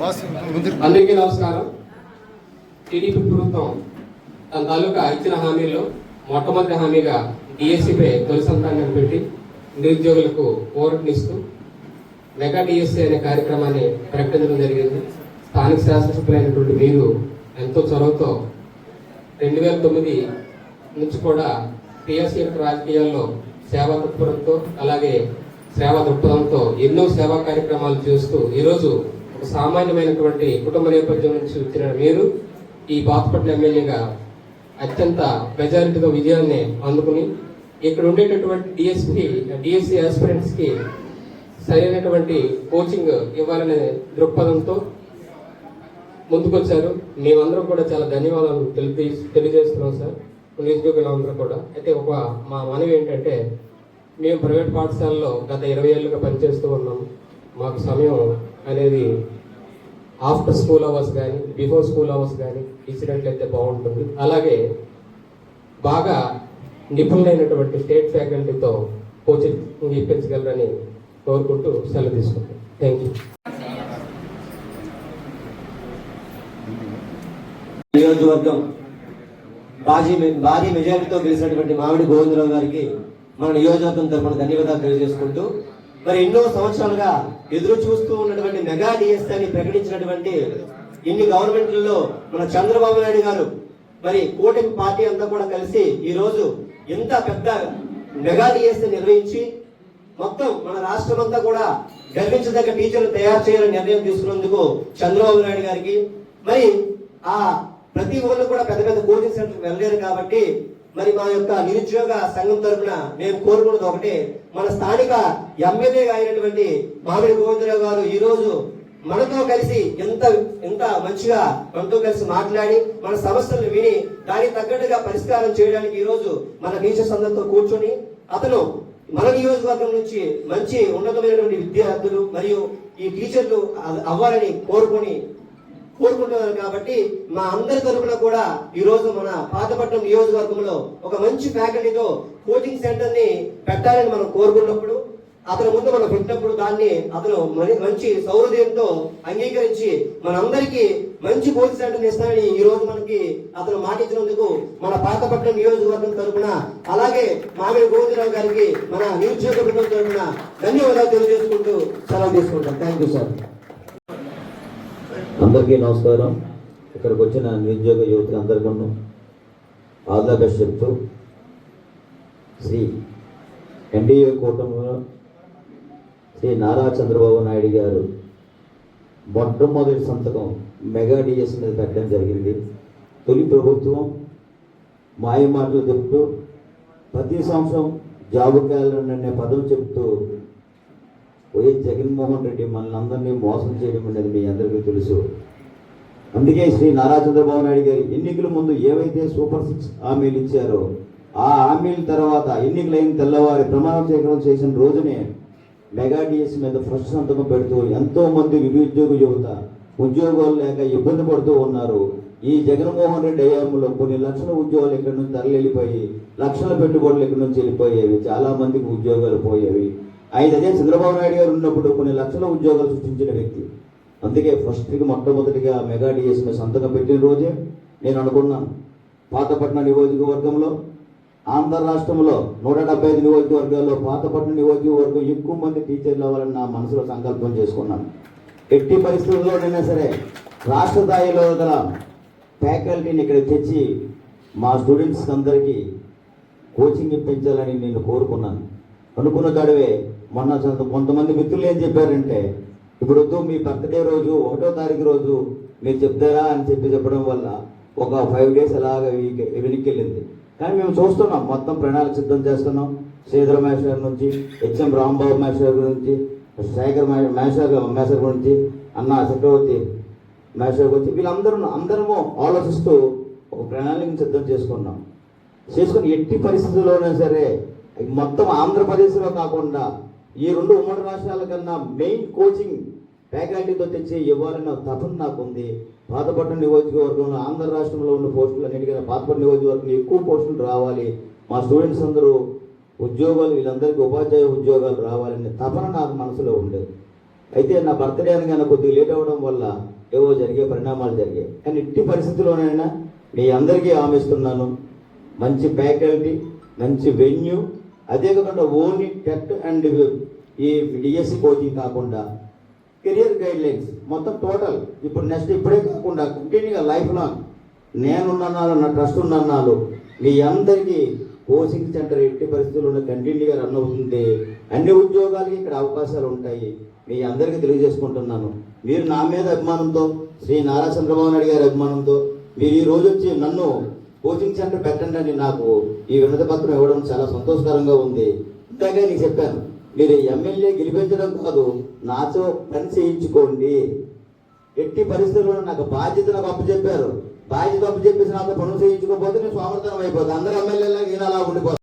అందరికీ నమస్కారం. టీడీపీ ప్రభుత్వం తన తాలూకా ఇచ్చిన హామీల్లో మొట్టమొదటి హామీగా డిఎస్సిపై తొలి సంతాన్ని పెట్టి నిరుద్యోగులకు పోరాటనిస్తూ మెగా డిఎస్సి అనే కార్యక్రమాన్ని ప్రకటించడం జరిగింది. స్థానిక శాసనసభ్యులైనటువంటి మీరు ఎంతో చొరవతో 2009 నుంచి కూడా టీఎస్సీ రాజకీయాల్లో సేవా తత్పరంతో అలాగే సేవా దృక్పథంతో ఎన్నో సేవా కార్యక్రమాలు చేస్తూ ఈరోజు సామాన్యమైనటువంటి కుటుంబ నేపథ్యం నుంచి వచ్చిన మీరు ఈ బాపట్ల ఎమ్మెల్యేగా అత్యంత మెజారిటీతో విజయాన్ని అందుకుని ఇక్కడ ఉండేటటువంటి డిఎస్సి ఆస్పిరెంట్స్ కి సరైనటువంటి కోచింగ్ ఇవ్వాలనే దృక్పథంతో ముందుకొచ్చారు. మేమందరం కూడా చాలా ధన్యవాదాలు తెలియజేస్తున్నాం సార్, నిరుద్యోగులందరూ కూడా. అయితే మా మనవి ఏంటంటే, మేము ప్రైవేట్ పాఠశాలలో గత 20 ఏళ్ళుగా పనిచేస్తూ ఉన్నాము. మాకు సమయం అనేది ఆఫ్టర్ స్కూల్ అవర్స్ కానీ బిఫోర్ స్కూల్ అవర్స్ కానీ ఇచ్చినట్లయితే బాగుంటుంది. అలాగే బాగా నిపుణులైనటువంటి స్టేట్ ఫ్యాకల్టీతో కోచింగ్ ఇప్పించగలరని కోరుకుంటూ సెలవు తీసుకుంటాం. Thank you. నియోజకవర్గం భారీ మెజారిటీతో గెలిచినటువంటి మామిడి గోవిందరావు గారికి మన నియోజకవర్గం తరఫున ధన్యవాదాలు తెలియజేసుకుంటూ, మరి ఎన్నో సంవత్సరాలుగా ఎదురు చూస్తూ ఉన్నటువంటి మెగా డిఎస్సి అని ప్రకటించినటువంటి ఇన్ని గవర్నమెంట్లలో మన చంద్రబాబు నాయుడు గారు మరి కూటమి పార్టీ అంతా కూడా కలిసి ఈ రోజు ఎంత పెద్ద మెగా డిఎస్సి నిర్వహించి మొత్తం మన రాష్ట్రం అంతా కూడా గర్వించదగ్గ టీచర్లు తయారు చేయాలని నిర్ణయం తీసుకున్నందుకు చంద్రబాబు నాయుడు గారికి, మరి ఆ ప్రతి ఊళ్ళో కూడా పెద్ద పెద్ద కోచింగ్ సెంటర్ వెళ్ళలేరు కాబట్టి మరి మా యొక్క నిరుద్యోగ సంఘం తరఫున మేము కోరుకున్నది ఒకటే, మన స్థానిక ఎమ్మెల్యేగా అయినటువంటి మామిడి గోవిందరావు గారు ఈ రోజు మనతో కలిసి ఎంత మంచిగా మనతో కలిసి మాట్లాడి మన సమస్యలను విని దానికి తగ్గట్టుగా పరిష్కారం చేయడానికి ఈ రోజు మన టీచర్స్ అందరితో కూర్చొని అతను మన నియోజకవర్గం నుంచి మంచి ఉన్నతమైనటువంటి విద్యార్థులు మరియు ఈ టీచర్లు అవ్వాలని కోరుకుంటున్నారు. కాబట్టి మా అందరి తరఫున కూడా ఈ రోజు మన పాతపట్నం నియోజకవర్గంలో ఒక మంచి ఫ్యాకల్టీతో కోచింగ్ సెంటర్ ని పెట్టాలని మనం కోరుకున్నప్పుడు, అతను ముందు మనం పెట్టినప్పుడు దాన్ని అతను మంచి సౌహృదయంతో అంగీకరించి మనందరికీ మంచి కోచింగ్ సెంటర్ ఇస్తానని ఈ రోజు మనకి అతను మాటించినందుకు మన పాతపట్నం నియోజకవర్గం తరఫున అలాగే మామిడి గోవిందరావు గారికి మన నిరుద్యోగ బృందం తరఫున ధన్యవాదాలు తెలియజేసుకుంటూ సెలవు తీసుకుంటాం. Thank you sir. అందరికీ నమస్కారం. ఇక్కడికి వచ్చిన నిరుద్యోగ యువతకు అందరికీ ఆల్ ద బెస్ట్ చెప్తూ, శ్రీ ఎన్డీఏ కూటమిలో శ్రీ నారా చంద్రబాబు నాయుడు గారు మొట్టమొదటి సంతకం మెగా డిఎస్ మీద పెట్టడం జరిగింది. తొలి ప్రభుత్వం మాయ మాటలు చెప్తూ ప్రతి సంవత్సరం జాబు క్యాలెండర్ అనే పదం చెప్తూ వైఎస్ జగన్మోహన్ రెడ్డి మనల్ని అందరినీ మోసం చేయడం అనేది మీ అందరికీ తెలుసు. అందుకే శ్రీ నారా చంద్రబాబు నాయుడు గారి ఎన్నికల ముందు ఏవైతే సూపర్ 6 హామీలు ఇచ్చారో ఆ హామీల తర్వాత ఎన్నికలైన తెల్లవారి ప్రమాణ స్వీకారం చేసిన రోజునే మెగా డిఎస్ మీద ఫస్ట్ సంతకం పెడుతూ ఎంతో మంది నిరుద్యోగ యువత ఉద్యోగాలు లేక ఇబ్బంది పడుతూ ఉన్నారు. ఈ జగన్మోహన్ రెడ్డి హయాంలో కొన్ని లక్షల ఉద్యోగాలు ఇక్కడి నుంచి తరలిపోయి లక్షల పెట్టుబడులు ఇక్కడి నుంచి వెళ్ళిపోయేవి, చాలా మందికి ఉద్యోగాలు పోయేవి. అదే చంద్రబాబు నాయుడు గారు ఉన్నప్పుడు కొన్ని లక్షల ఉద్యోగాలు సృష్టించిన వ్యక్తి. అందుకే మొట్టమొదటిగా మెగా డిఎస్ మీద సంతకం పెట్టిన రోజే నేను అనుకున్నాను, పాతపట్నం నియోజకవర్గంలో ఆంధ్ర రాష్ట్రంలో 175 నియోజకవర్గాల్లో పాతపట్నం నియోజకవర్గం ఎక్కువ మంది టీచర్లు అవ్వాలని నా మనసులో సంకల్పం చేసుకున్నాను. ఎట్టి పరిస్థితుల్లోనైనా సరే రాష్ట్ర స్థాయిలో గల ఫ్యాకల్టీని ఇక్కడ తెచ్చి మా స్టూడెంట్స్ అందరికీ కోచింగ్ ఇప్పించాలని నేను కోరుకున్నాను. అనుకున్న కాడవే మొన్న కొంతమంది మిత్రులు ఏం చెప్పారంటే, ఇప్పుడు వద్దు మీ బర్త్డే రోజు 1వ తారీఖు రోజు మీరు చెప్తారా అని చెప్పడం వల్ల ఒక 5 డేస్ అలాగా వెనక్కి వెళ్ళింది. కానీ మేము చూస్తున్నాం, మొత్తం ప్రణాళిక సిద్ధం చేస్తున్నాం. శ్రీధర్ మేషర్ నుంచి, హెచ్ఎం రాంబాబు మేషర్ గురించి, శేఖర్ మేషర్ గురించి, అన్న చక్రవర్తి మేషర్ గురించి వీళ్ళందరము ఆలోచిస్తూ ఒక ప్రణాళికను సిద్ధం చేసుకుని ఎట్టి పరిస్థితుల్లోనే సరే మొత్తం ఆంధ్రప్రదేశ్లో కాకుండా ఈ 2 ఉమ్మడి రాష్ట్రాల కన్నా మెయిన్ కోచింగ్ ఫ్యాకల్టీతో తెచ్చి ఇవ్వాలన్న తపన నాకు ఉంది. పాతపట్నం నియోజకవర్గంలో ఆంధ్ర రాష్ట్రంలో ఉన్న పోస్టులు అన్నిటికన్నా పాతపట్నం నియోజకవర్గంలో ఎక్కువ పోస్టులు రావాలి, మా స్టూడెంట్స్ అందరూ ఉద్యోగాలు వీళ్ళందరికీ ఉపాధ్యాయ ఉద్యోగాలు రావాలనే తపన నాకు మనసులో ఉండేది. అయితే నా బర్త్డే అనగానే కొద్దిగా లేట్ అవ్వడం వల్ల ఏవో జరిగే పరిణామాలు జరిగాయి. కానీ ఇట్టి పరిస్థితుల్లోనైనా మీ అందరికీ హామీస్తున్నాను, మంచి ఫ్యాకల్టీ, మంచి వెన్యూ, అదే కాకుండా ఓన్లీ టెట్ అండ్ ఈ డిఎస్సి కోచింగ్ కాకుండా కెరియర్ గైడ్ లైన్స్ మొత్తం టోటల్ ఇప్పుడు నెక్స్ట్ ఇప్పుడే కాకుండా కంటిన్యూగా లైఫ్ లాంగ్ నేనున్నాను, నా ట్రస్ట్ ఉన్నాను, మీ అందరికీ కోచింగ్ సెంటర్ ఎట్టి పరిస్థితుల్లో కంటిన్యూగా రన్ అవుతుంది. అన్ని ఉద్యోగాలకి ఇక్కడ అవకాశాలు ఉంటాయి. మీ అందరికీ తెలియజేసుకుంటున్నాను. మీరు నా మీద అభిమానంతో, శ్రీ నారా చంద్రబాబు నాయుడు గారి అభిమానంతో మీరు ఈ రోజు వచ్చి నన్ను కోచింగ్ సెంటర్ పెట్టండి అని నాకు ఈ వినతి పత్రం ఇవ్వడం చాలా సంతోషకరంగా ఉంది. ఇంతగా నీకు చెప్పాను, మీరు ఎమ్మెల్యే గెలిపించడం కాదు, నాతో పని చేయించుకోండి. ఎట్టి పరిస్థితుల్లో నాకు బాధ్యతను అప్పచెప్పారు. బాధ్యత అప్పచెప్పేసి నాతో పనులు చేయించుకోకపోతే నేను స్వామర్థనం అయిపోతాను. అందరు ఎమ్మెల్యేలాగా ఈయన అలా ఉండిపోతాను.